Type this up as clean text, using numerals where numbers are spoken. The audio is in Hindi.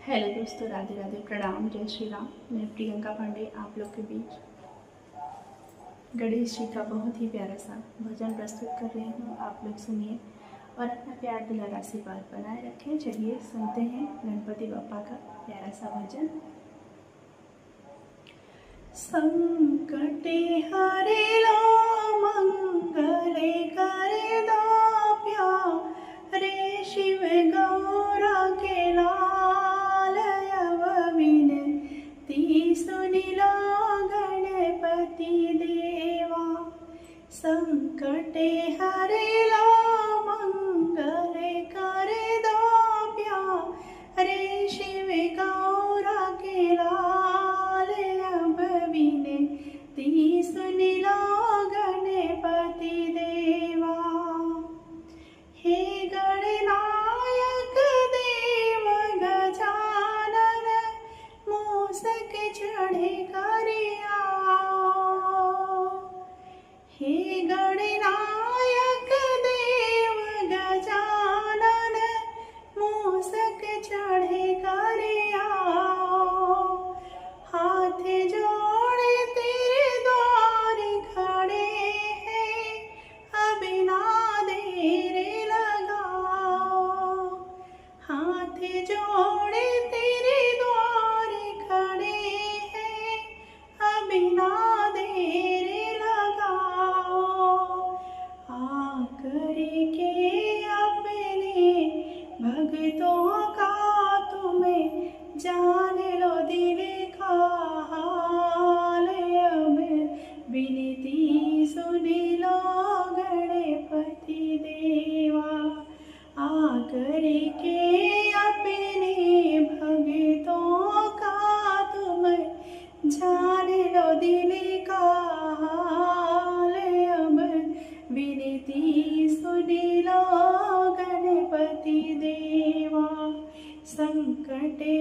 हेलो दोस्तों, राधे राधे, प्रणाम, जय श्री राम। मैं प्रियंका पांडे आप लोग के बीच गणेश जी का बहुत ही प्यारा सा भजन प्रस्तुत कर रही हूँ। आप लोग सुनिए और अपना प्यार दुलार आशीर्वाद बनाए रखें। चलिए सुनते हैं गणपति बप्पा का प्यारा सा भजन। संकटे हरे लो मंगले करे दो प्यारे शिव गौरा के लाल विनती सुनि लो गणपति देवा। संकटे हरे लो मंगले करे दो प्यारे शिव गौरा के लाल विनती सुनि लो गणपति देवा। हे गणनायक देव गजानन मूषक चढ़े कर आओ। हे गणनायक देव गजानन मूषक चढ़े कर आओ। हाथ जोड़े तेरे द्वार खड़े हैं, अब ना देर लगाओ। हाथ जोड़े तेरे द्वार खड़े हैं, अब ना देर लगाओ। आकर के अपने भक्तों का तुम्हें जान लो दिल का हाल। अब विनती सुनि लो गणपति देवा। आकर के अपने भक्तों का तुम जान लो दिल का हाल। अब विनती सुनि लो गणपति देवा। संकटे